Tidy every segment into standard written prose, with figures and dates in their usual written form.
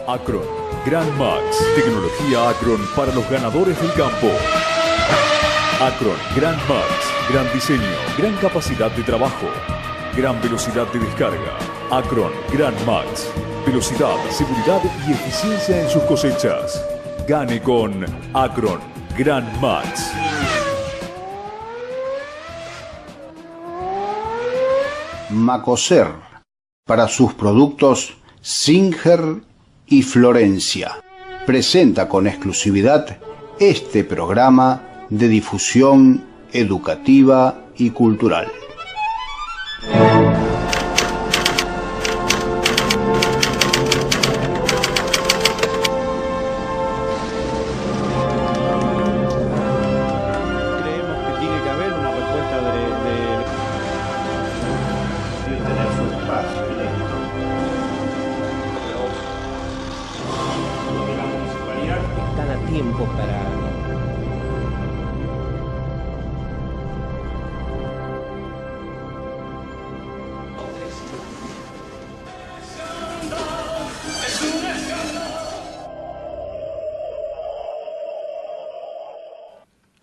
Acron, Gran Max, tecnología Acron para los ganadores del campo. Acron, Gran Max, gran diseño, gran capacidad de trabajo, gran velocidad de descarga. Acron, Gran Max, velocidad, seguridad y eficiencia en sus cosechas. Gane con Acron, Gran Max. Macoser, para sus productos Singer y Florencia, presenta con exclusividad este programa de difusión educativa y cultural.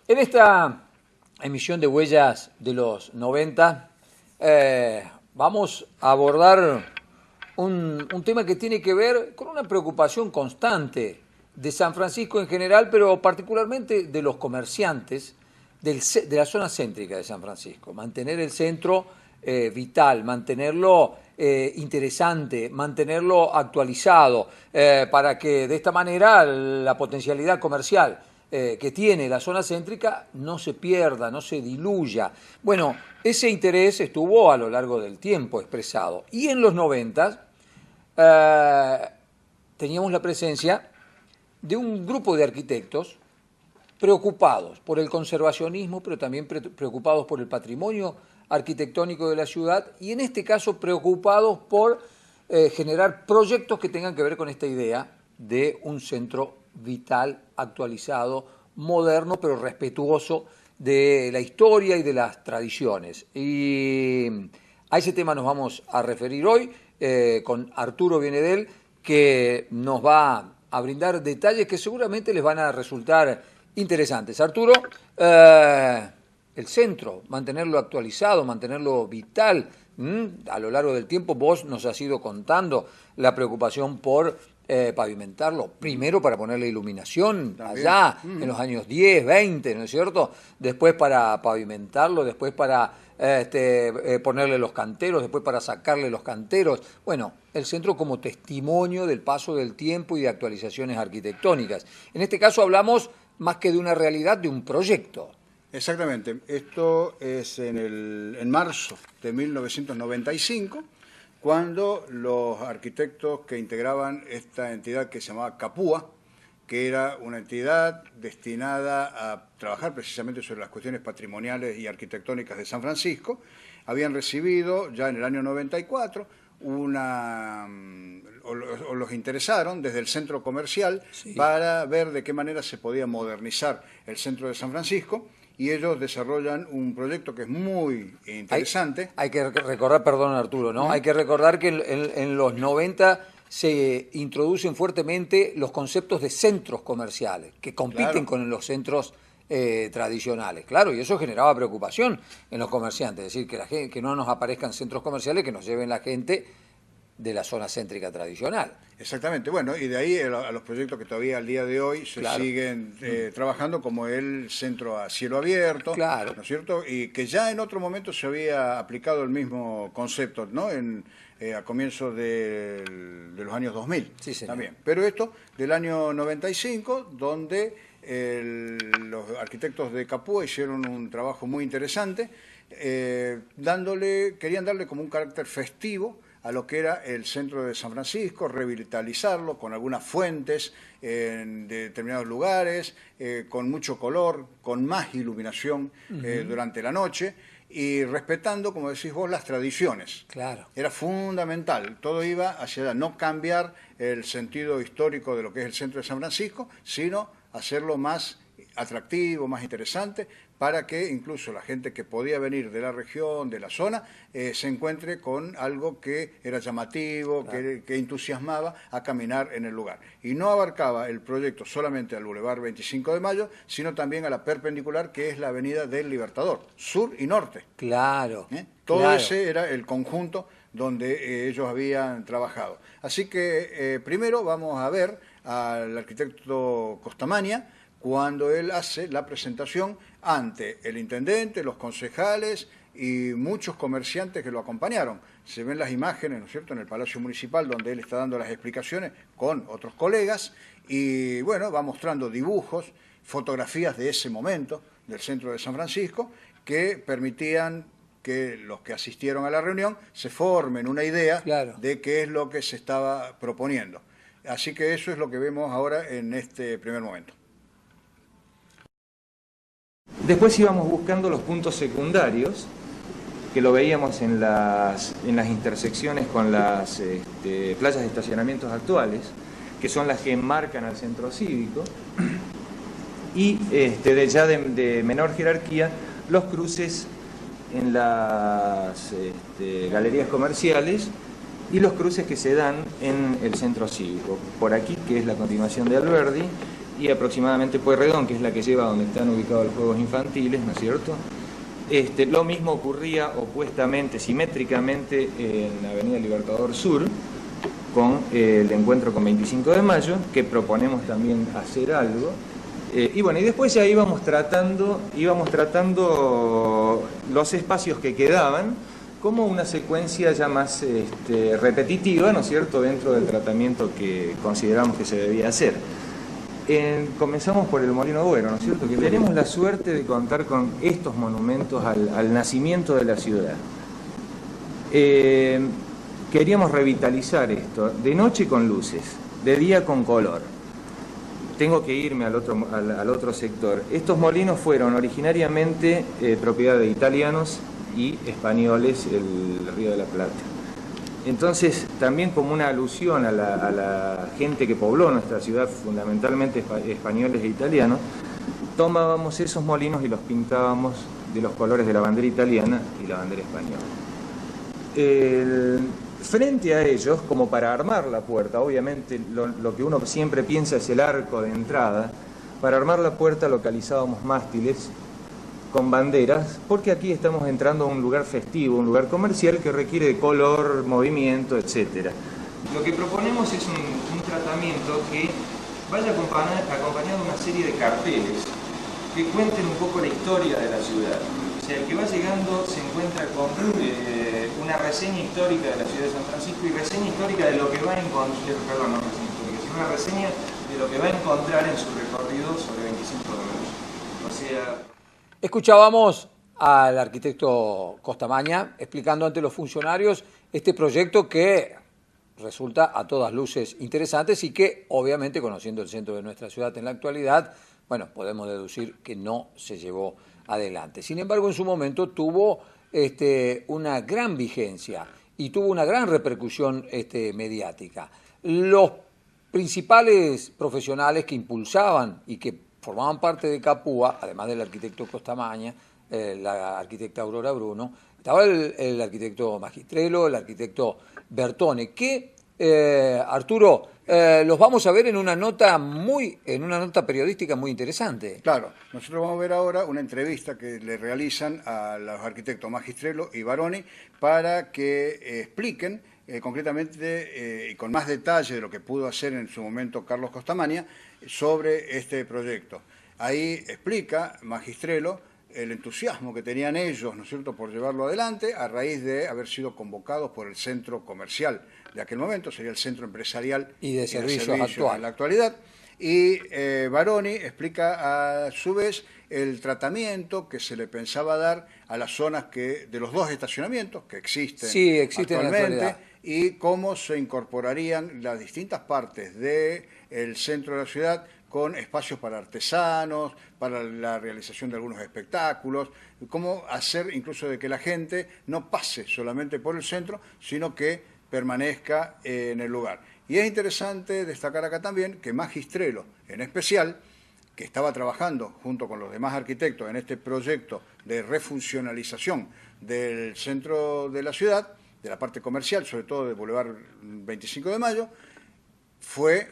En esta emisión de Huellas de los 90 vamos a abordar un tema que tiene que ver con una preocupación constante de San Francisco en general, pero particularmente de los comerciantes de la zona céntrica de San Francisco. Mantener el centro vital, mantenerlo interesante, mantenerlo actualizado, para que de esta manera la potencialidad comercial que tiene la zona céntrica no se pierda, no se diluya. Bueno, ese interés estuvo a lo largo del tiempo expresado. Y en los 90 teníamos la presencia de un grupo de arquitectos preocupados por el conservacionismo, pero también preocupados por el patrimonio arquitectónico de la ciudad y en este caso preocupados por generar proyectos que tengan que ver con esta idea de un centro vital, actualizado, moderno, pero respetuoso de la historia y de las tradiciones. Y a ese tema nos vamos a referir hoy con Arturo Bienedel, que nos va a brindar detalles que seguramente les van a resultar interesantes. Arturo, el centro, mantenerlo actualizado, mantenerlo vital, a lo largo del tiempo vos nos has ido contando la preocupación por pavimentarlo, primero para ponerle iluminación allá en los años 10, 20, ¿no es cierto? Después para pavimentarlo, después para ponerle los canteros, después para sacarle los canteros. Bueno, el centro como testimonio del paso del tiempo y de actualizaciones arquitectónicas. En este caso hablamos más que de una realidad, de un proyecto. Exactamente. Esto es en marzo de 1995, cuando los arquitectos que integraban esta entidad que se llamaba Capúa, que era una entidad destinada a trabajar precisamente sobre las cuestiones patrimoniales y arquitectónicas de San Francisco, habían recibido ya en el año 94 los interesaron desde el centro comercial para ver de qué manera se podía modernizar el centro de San Francisco. Y ellos desarrollan un proyecto que es muy interesante. Hay que recordar, perdón Arturo, ¿no? Hay que recordar que en los 90 se introducen fuertemente los conceptos de centros comerciales, que compiten con los centros tradicionales. Claro, y eso generaba preocupación en los comerciantes, es decir, que no nos aparezcan centros comerciales que nos lleven la gente de la zona céntrica tradicional. Exactamente, bueno, y de ahí a los proyectos que todavía al día de hoy se siguen trabajando, como el centro a cielo abierto, ¿no es cierto? Y que ya en otro momento se había aplicado el mismo concepto, ¿no? A comienzos de los años 2000 también. Pero esto del año 95, donde los arquitectos de Capúa hicieron un trabajo muy interesante, querían darle como un carácter festivo a lo que era el centro de San Francisco, revitalizarlo con algunas fuentes de determinados lugares, con mucho color, con más iluminación durante la noche y respetando, como decís vos, las tradiciones. Claro. Era fundamental, todo iba hacia allá, no cambiar el sentido histórico de lo que es el centro de San Francisco, sino hacerlo más atractivo, más interesante, para que incluso la gente que podía venir de la región, de la zona, se encuentre con algo que era llamativo, claro, que entusiasmaba a caminar en el lugar. Y no abarcaba el proyecto solamente al Boulevard 25 de Mayo, sino también a la perpendicular, que es la Avenida del Libertador, sur y norte. Claro. Todo claro. ese era el conjunto donde ellos habían trabajado. Así que primero vamos a ver al arquitecto Costamagna cuando él hace la presentación ante el intendente, los concejales y muchos comerciantes que lo acompañaron. Se ven las imágenes, ¿no es cierto?, en el Palacio Municipal, donde él está dando las explicaciones con otros colegas, y bueno, va mostrando dibujos, fotografías de ese momento del centro de San Francisco, que permitían que los que asistieron a la reunión se formen una idea, claro, de qué es lo que se estaba proponiendo. Así que eso es lo que vemos ahora en este primer momento. Después íbamos buscando los puntos secundarios, que lo veíamos en las intersecciones con las playas de estacionamientos actuales, que son las que enmarcan al centro cívico, y ya de menor jerarquía, los cruces en las galerías comerciales y los cruces que se dan en el centro cívico. Por aquí, que es la continuación de Alberdi, y aproximadamente Pueyrredón, que es la que lleva donde están ubicados los juegos infantiles, ¿no es cierto? Lo mismo ocurría opuestamente, simétricamente, en la Avenida Libertador Sur, con el encuentro con 25 de Mayo, que proponemos también hacer algo. Y bueno, y después ya íbamos tratando los espacios que quedaban como una secuencia ya más repetitiva, ¿no es cierto?, dentro del tratamiento que consideramos que se debía hacer. Comenzamos por el Molino Duero, ¿no es cierto?, que tenemos la suerte de contar con estos monumentos al nacimiento de la ciudad. Queríamos revitalizar esto, de noche con luces, de día con color. Tengo que irme al otro sector. Estos molinos fueron originariamente propiedad de italianos y españoles, el Río de la Plata. Entonces, también como una alusión a la gente que pobló nuestra ciudad, fundamentalmente españoles e italianos, tomábamos esos molinos y los pintábamos de los colores de la bandera italiana y la bandera española. Frente a ellos, como para armar la puerta, obviamente lo que uno siempre piensa es el arco de entrada, para armar la puerta localizábamos mástiles con banderas, porque aquí estamos entrando a un lugar festivo, un lugar comercial que requiere de color, movimiento, etc. Lo que proponemos es un tratamiento que vaya acompañado de una serie de carteles que cuenten un poco la historia de la ciudad. O sea, el que va llegando se encuentra con una reseña histórica de la ciudad de San Francisco y reseña histórica de lo que va a encontrar, perdón, no reseña histórica, sino una reseña de lo que va a encontrar en su recorrido sobre 25 de mayo. O sea... Escuchábamos al arquitecto Costamagna explicando ante los funcionarios este proyecto que resulta a todas luces interesantes y que, obviamente, conociendo el centro de nuestra ciudad en la actualidad, bueno, podemos deducir que no se llevó adelante. Sin embargo, en su momento tuvo una gran vigencia y tuvo una gran repercusión mediática. Los principales profesionales que impulsaban y que formaban parte de Capúa, además del arquitecto Costamagna, la arquitecta Aurora Bruno, estaba el arquitecto Magistrello, el arquitecto Bertone, que, Arturo, los vamos a ver en una nota periodística muy interesante. Claro, nosotros vamos a ver ahora una entrevista que le realizan a los arquitectos Magistrello y Baroni para que expliquen concretamente y con más detalle de lo que pudo hacer en su momento Carlos Costamagna sobre este proyecto. Ahí explica Magistrello el entusiasmo que tenían ellos, ¿no es cierto?, por llevarlo adelante a raíz de haber sido convocados por el centro comercial de aquel momento, sería el centro empresarial y de servicios actual. En la actualidad. Y Baroni explica a su vez el tratamiento que se le pensaba dar a las zonas de los dos estacionamientos que existen, actualmente, y cómo se incorporarían las distintas partes del centro de la ciudad con espacios para artesanos, para la realización de algunos espectáculos, cómo hacer incluso de que la gente no pase solamente por el centro, sino que permanezca en el lugar. Y es interesante destacar acá también que Magistrello, en especial, que estaba trabajando junto con los demás arquitectos en este proyecto de refuncionalización del centro de la ciudad, de la parte comercial, sobre todo de Boulevard 25 de Mayo, fue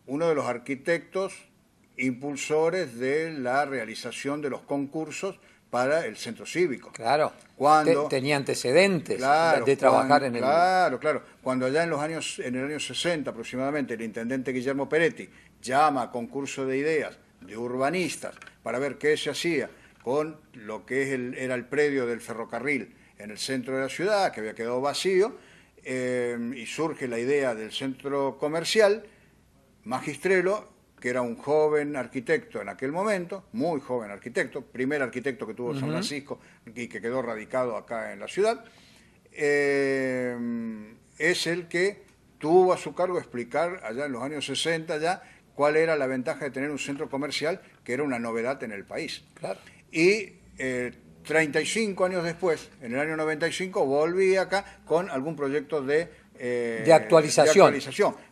uno de los arquitectos impulsores de la realización de los concursos para el centro cívico. Claro, cuando tenía antecedentes de trabajar en el... Claro. Cuando allá en el año 60 aproximadamente, el intendente Guillermo Peretti llama a concurso de ideas de urbanistas para ver qué se hacía con lo que era el predio del ferrocarril en el centro de la ciudad, que había quedado vacío, y surge la idea del centro comercial. Magistrello, que era un joven arquitecto en aquel momento, muy joven arquitecto, primer arquitecto que tuvo San Francisco y que quedó radicado acá en la ciudad, es el que tuvo a su cargo explicar allá en los años 60 ya cuál era la ventaja de tener un centro comercial, que era una novedad en el país. Claro. Y 35 años después, en el año 95, volví acá con algún proyecto de actualización.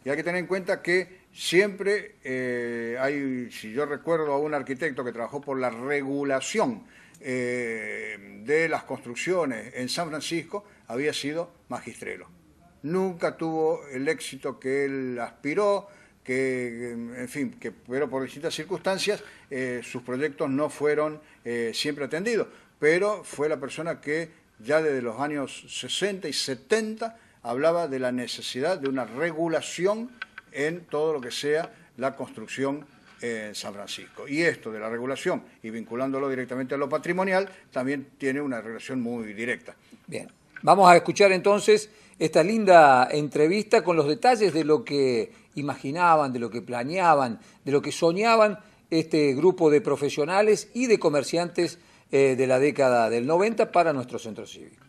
Y hay que tener en cuenta que siempre hay, si yo recuerdo a un arquitecto que trabajó por la regulación de las construcciones en San Francisco, había sido Magistrello. Nunca tuvo el éxito que él aspiró, pero por distintas circunstancias sus proyectos no fueron siempre atendidos, pero fue la persona que ya desde los años 60 y 70 hablaba de la necesidad de una regulación en todo lo que sea la construcción en San Francisco. Y esto de la regulación, y vinculándolo directamente a lo patrimonial, también tiene una relación muy directa. Bien, vamos a escuchar entonces esta linda entrevista con los detalles de lo que imaginaban, de lo que planeaban, de lo que soñaban este grupo de profesionales y de comerciantes de la década del 90 para nuestro centro cívico.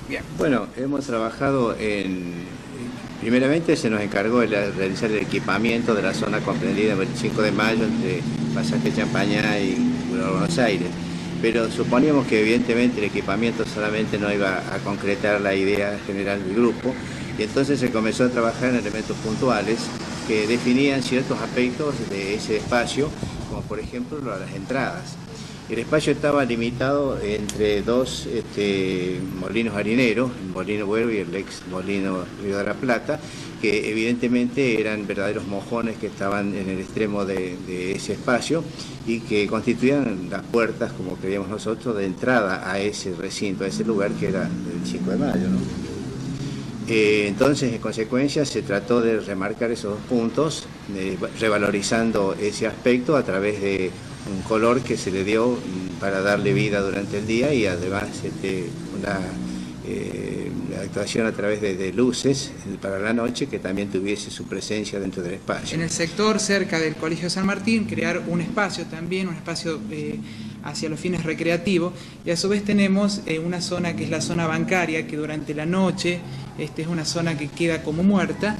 Bien. Bueno, hemos trabajado primeramente se nos encargó de realizar el equipamiento de la zona comprendida en 25 de Mayo entre Pasaje Champañá y Buenos Aires. Pero suponíamos que evidentemente el equipamiento solamente no iba a concretar la idea general del grupo, y entonces se comenzó a trabajar en elementos puntuales que definían ciertos aspectos de ese espacio, como por ejemplo las entradas. El espacio estaba limitado entre dos molinos harineros, el Molino Güero y el ex Molino Río de la Plata, que evidentemente eran verdaderos mojones que estaban en el extremo de ese espacio y que constituían las puertas, como creíamos nosotros, de entrada a ese recinto, a ese lugar que era el 5 de mayo, ¿no? Entonces, en consecuencia, se trató de remarcar esos dos puntos, revalorizando ese aspecto a través de un color que se le dio para darle vida durante el día, y además una actuación a través de luces para la noche que también tuviese su presencia dentro del espacio. En el sector cerca del Colegio San Martín, crear un espacio también, un espacio hacia los fines recreativos, y a su vez tenemos una zona que es la zona bancaria, que durante la noche es una zona que queda como muerta.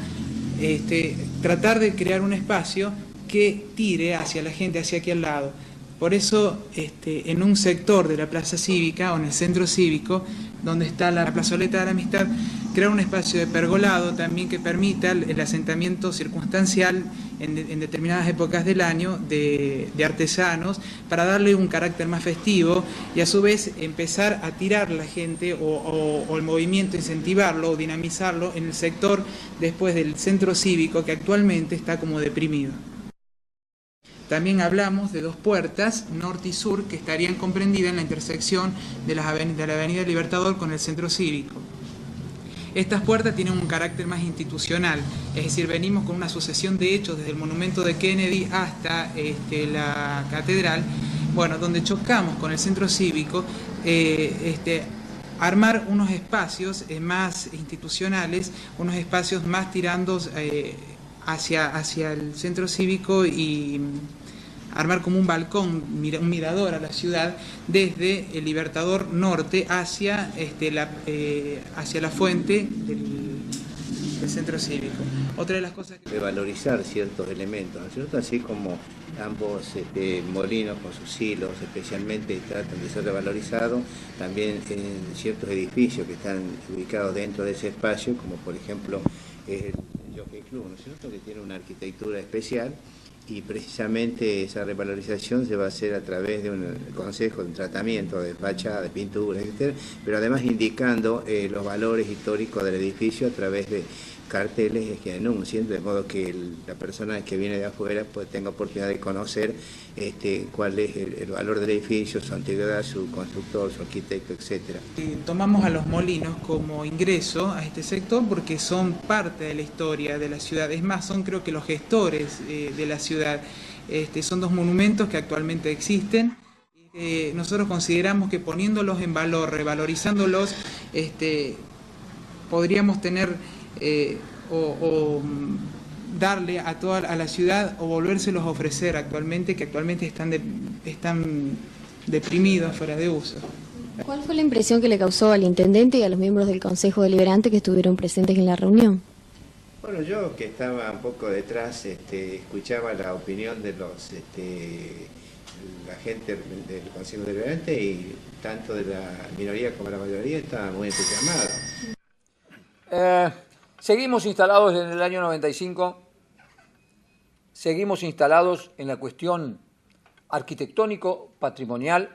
Tratar de crear un espacio que tire hacia la gente, hacia aquí al lado. Por eso, en un sector de la plaza cívica o en el centro cívico, donde está la plazoleta de la Amistad, crear un espacio de pergolado también que permita el asentamiento circunstancial en determinadas épocas del año de artesanos, para darle un carácter más festivo y a su vez empezar a tirar la gente o el movimiento, incentivarlo o dinamizarlo en el sector después del centro cívico, que actualmente está como deprimido. También hablamos de dos puertas, norte y sur, que estarían comprendidas en la intersección de la Avenida Libertador con el centro cívico. Estas puertas tienen un carácter más institucional, es decir, venimos con una sucesión de hechos desde el monumento de Kennedy hasta la catedral, donde chocamos con el centro cívico, armar unos espacios más institucionales, unos espacios más tirando hacia el centro cívico y armar como un balcón, un mirador a la ciudad desde el Libertador Norte hacia la fuente del centro cívico. Otra de las cosas que... Revalorizar ciertos elementos, ¿no es cierto? Así como ambos molinos con sus hilos especialmente tratan de ser revalorizados, también en ciertos edificios que están ubicados dentro de ese espacio, como por ejemplo el Jockey Club, ¿no es cierto?, que tiene una arquitectura especial y precisamente esa revalorización se va a hacer a través de un consejo de tratamiento de fachada, de pintura, etc., pero además indicando los valores históricos del edificio a través de carteles que anuncien, de modo que la persona que viene de afuera pues tenga oportunidad de conocer cuál es el valor del edificio, su antigüedad, su constructor, su arquitecto, etc. Tomamos a los molinos como ingreso a este sector porque son parte de la historia de la ciudad, es más, son creo que los gestores de la ciudad. Son dos monumentos que actualmente existen. Nosotros consideramos que poniéndolos en valor, revalorizándolos, podríamos tener darle a la ciudad o volvérselos a ofrecer actualmente, que actualmente están deprimidos, fuera de uso. ¿Cuál fue la impresión que le causó al intendente y a los miembros del Consejo Deliberante que estuvieron presentes en la reunión? Bueno, yo que estaba un poco detrás, escuchaba la opinión de la gente del Consejo Deliberante y tanto de la minoría como la mayoría estaban muy entusiasmados. Seguimos instalados en el año 95, seguimos instalados en la cuestión arquitectónico-patrimonial.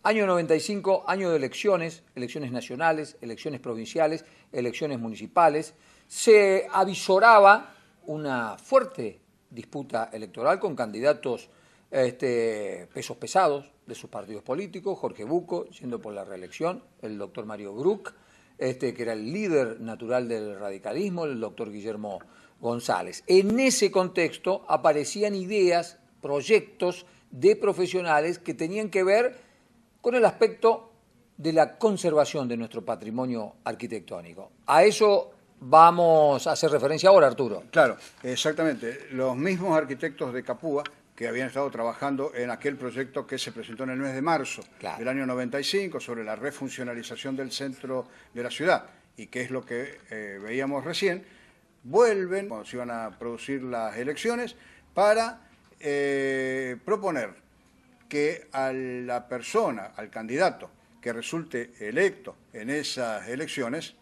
Año 95, año de elecciones, elecciones nacionales, elecciones provinciales, elecciones municipales. Se avisoraba una fuerte disputa electoral con candidatos pesos pesados de sus partidos políticos, Jorge Bucco, yendo por la reelección, el doctor Mario Bruch, que era el líder natural del radicalismo, el doctor Guillermo González. En ese contexto aparecían ideas, proyectos de profesionales que tenían que ver con el aspecto de la conservación de nuestro patrimonio arquitectónico. A eso vamos a hacer referencia ahora, Arturo. Claro, exactamente. Los mismos arquitectos de Capúa que habían estado trabajando en aquel proyecto que se presentó en el mes de marzo del año 95 sobre la refuncionalización del centro de la ciudad, y que es lo que veíamos recién, vuelven, cuando se iban a producir las elecciones, para proponer que a la persona, al candidato que resulte electo en esas elecciones,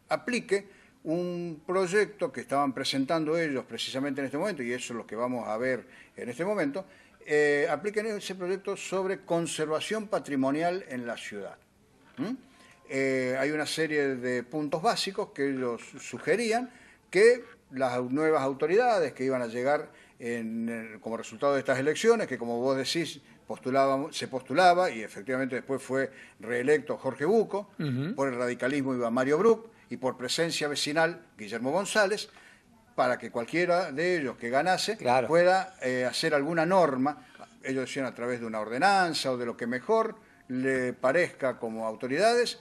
aplique un proyecto que estaban presentando ellos precisamente en este momento, y eso es lo que vamos a ver en este momento, apliquen ese proyecto sobre conservación patrimonial en la ciudad. Hay una serie de puntos básicos que ellos sugerían que las nuevas autoridades que iban a llegar como resultado de estas elecciones, que como vos decís, se postulaba, y efectivamente después fue reelecto Jorge Bucco, por el radicalismo iba Mario Bruch, y por presencia vecinal Guillermo González, para que cualquiera de ellos que ganase pueda hacer alguna norma, ellos decían a través de una ordenanza o de lo que mejor le parezca como autoridades,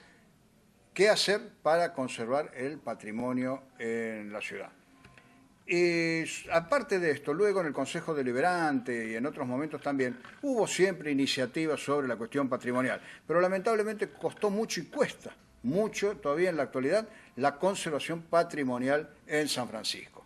qué hacer para conservar el patrimonio en la ciudad. Y aparte de esto, luego en el Consejo Deliberante y en otros momentos también, hubo siempre iniciativas sobre la cuestión patrimonial, pero lamentablemente costó mucho y cuesta mucho todavía en la actualidad la conservación patrimonial en San Francisco.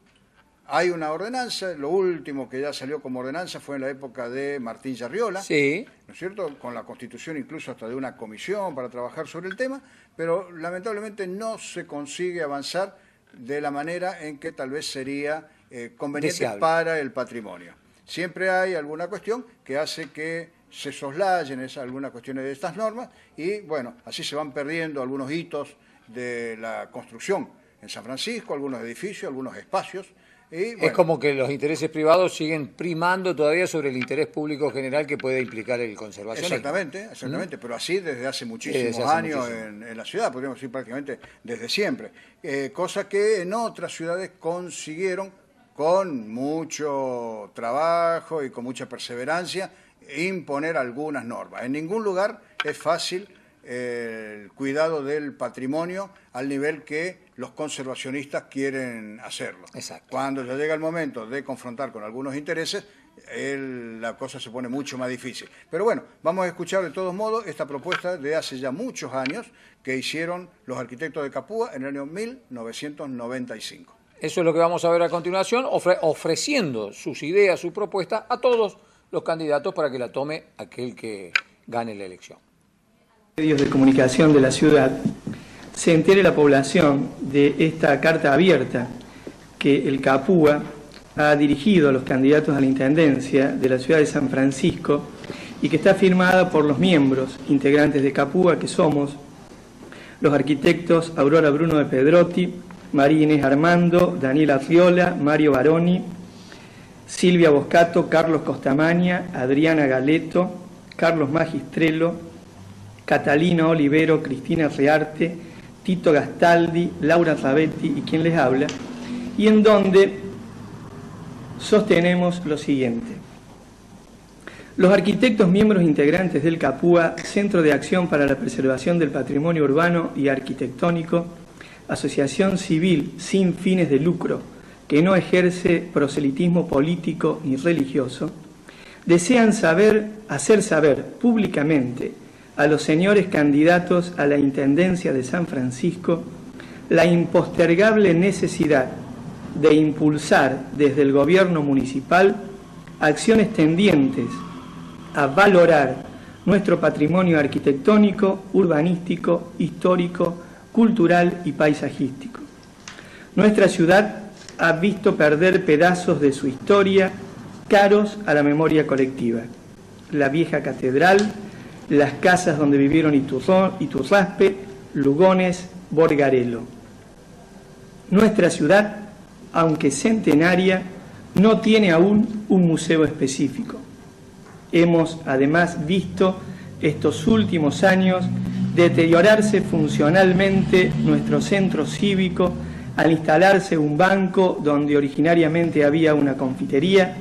Hay una ordenanza, lo último que ya salió como ordenanza fue en la época de Martín Yarriola, sí, ¿no es cierto?, con la constitución incluso hasta de una comisión para trabajar sobre el tema, pero lamentablemente no se consigue avanzar de la manera en que tal vez sería conveniente para el patrimonio. Siempre hay alguna cuestión que hace que se soslayen algunas cuestiones de estas normas y, bueno, así se van perdiendo algunos hitos de la construcción en San Francisco, algunos edificios, algunos espacios. Y, bueno, es como que los intereses privados siguen primando todavía sobre el interés público general que puede implicar el conservacionismo. Exactamente, pero así desde hace muchísimos años en la ciudad, podríamos decir prácticamente desde siempre. Cosa que en otras ciudades consiguieron con mucho trabajo y con mucha perseverancia imponer algunas normas. En ningún lugar es fácil el cuidado del patrimonio al nivel que los conservacionistas quieren hacerlo. Exacto. Cuando ya llega el momento de confrontar con algunos intereses, la cosa se pone mucho más difícil. Pero bueno, vamos a escuchar de todos modos esta propuesta de hace ya muchos años que hicieron los arquitectos de Capúa en el año 1995. Eso es lo que vamos a ver a continuación, ofreciendo sus ideas, su propuesta a todos los candidatos para que la tome aquel que gane la elección. Medios de comunicación de la ciudad se entere la población de esta carta abierta que el Capúa ha dirigido a los candidatos a la Intendencia de la ciudad de San Francisco y que está firmada por los miembros integrantes de Capúa, que somos los arquitectos Aurora Bruno de Pedrotti, María Inés Armando, Daniela Arriola, Mario Baroni, Silvia Boscato, Carlos Costamagna, Adriana Galeto, Carlos Magistrello, Catalina Olivero, Cristina Rearte, Tito Gastaldi, Laura Rabetti y quien les habla, y en donde sostenemos lo siguiente. Los arquitectos miembros integrantes del Capúa, Centro de Acción para la Preservación del Patrimonio Urbano y Arquitectónico, asociación civil sin fines de lucro que no ejerce proselitismo político ni religioso, desean hacer saber públicamente a los señores candidatos a la Intendencia de San Francisco la impostergable necesidad de impulsar desde el gobierno municipal acciones tendientes a valorar nuestro patrimonio arquitectónico, urbanístico, histórico, cultural y paisajístico. Nuestra ciudad ha visto perder pedazos de su historia caros a la memoria colectiva. La vieja catedral, las casas donde vivieron Iturraspe, Lugones, Borgarello. Nuestra ciudad, aunque centenaria, no tiene aún un museo específico. Hemos además visto estos últimos años deteriorarse funcionalmente nuestro centro cívico al instalarse un banco donde originariamente había una confitería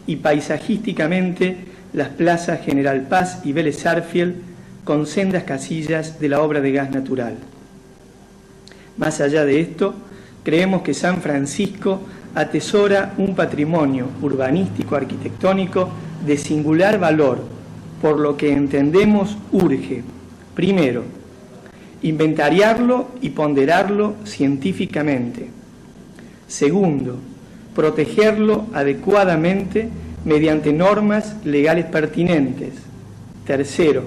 y paisajísticamente las plazas General Paz y Vélez Sarsfield con sendas casillas de la obra de gas natural. Más allá de esto, creemos que San Francisco atesora un patrimonio urbanístico arquitectónico de singular valor, por lo que entendemos urge, primero, inventariarlo y ponderarlo científicamente. Segundo, protegerlo adecuadamente mediante normas legales pertinentes. Tercero,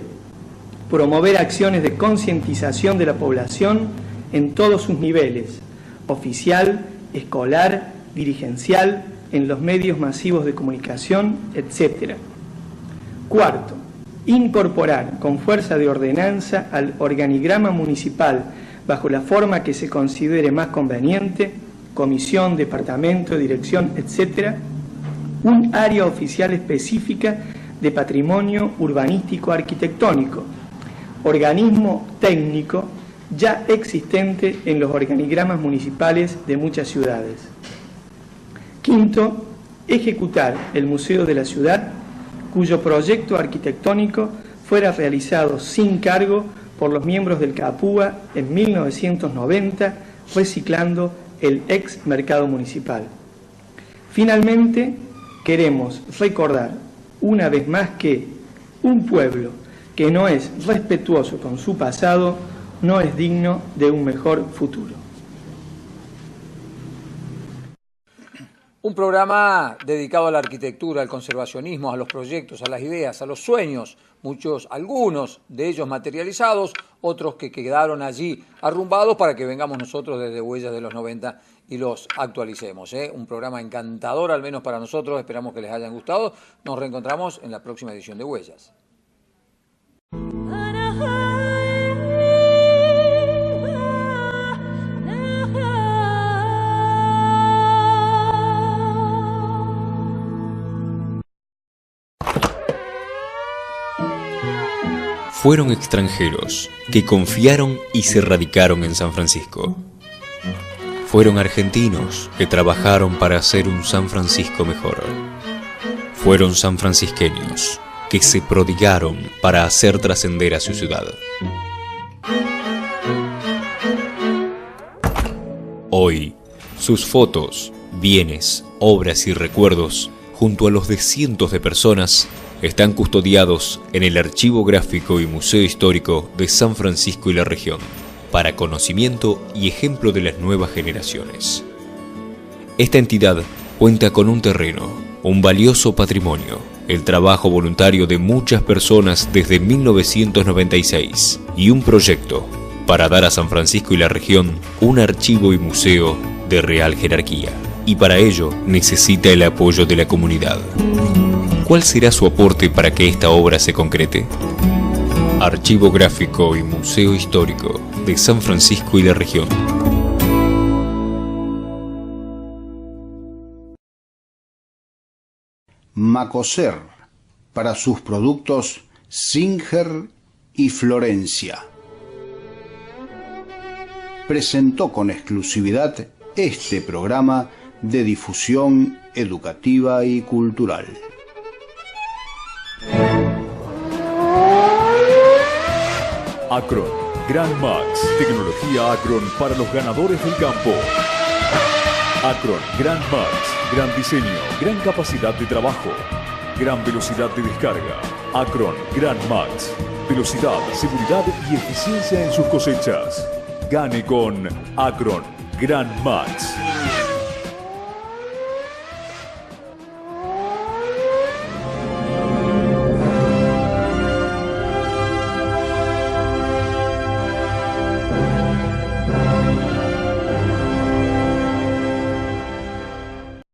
promover acciones de concientización de la población en todos sus niveles, oficial, escolar, dirigencial, en los medios masivos de comunicación, etc. Cuarto, incorporar con fuerza de ordenanza al organigrama municipal, bajo la forma que se considere más conveniente, comisión, departamento, dirección, etc., un área oficial específica de patrimonio urbanístico arquitectónico, organismo técnico ya existente en los organigramas municipales de muchas ciudades. Quinto, ejecutar el Museo de la Ciudad, cuyo proyecto arquitectónico fuera realizado sin cargo por los miembros del Capúa en 1990, reciclando el ex mercado municipal. Finalmente, queremos recordar una vez más que un pueblo que no es respetuoso con su pasado no es digno de un mejor futuro. Un programa dedicado a la arquitectura, al conservacionismo, a los proyectos, a las ideas, a los sueños, algunos de ellos materializados, otros que quedaron allí arrumbados para que vengamos nosotros desde Huellas de los 90 y los actualicemos. Un programa encantador, al menos para nosotros, esperamos que les hayan gustado. Nos reencontramos en la próxima edición de Huellas. Fueron extranjeros que confiaron y se radicaron en San Francisco. Fueron argentinos que trabajaron para hacer un San Francisco mejor. Fueron sanfrancisqueños que se prodigaron para hacer trascender a su ciudad. Hoy, sus fotos, bienes, obras y recuerdos, junto a los de cientos de personas, están custodiados en el Archivo Gráfico y Museo Histórico de San Francisco y la región, para conocimiento y ejemplo de las nuevas generaciones. Esta entidad cuenta con un terreno, un valioso patrimonio, el trabajo voluntario de muchas personas desde 1996 y un proyecto para dar a San Francisco y la región un archivo y museo de real jerarquía. y para ello necesita el apoyo de la comunidad. ¿Cuál será su aporte para que esta obra se concrete? Archivo Gráfico y Museo Histórico de San Francisco y la región. Macoser, para sus productos Singer y Florencia, presentó con exclusividad este programa de difusión educativa y cultural. Acron, Grand Max, tecnología Acron para los ganadores del campo. Acron, Grand Max, gran diseño, gran capacidad de trabajo, gran velocidad de descarga. Acron, Grand Max, velocidad, seguridad y eficiencia en sus cosechas. Gane con Acron, Grand Max.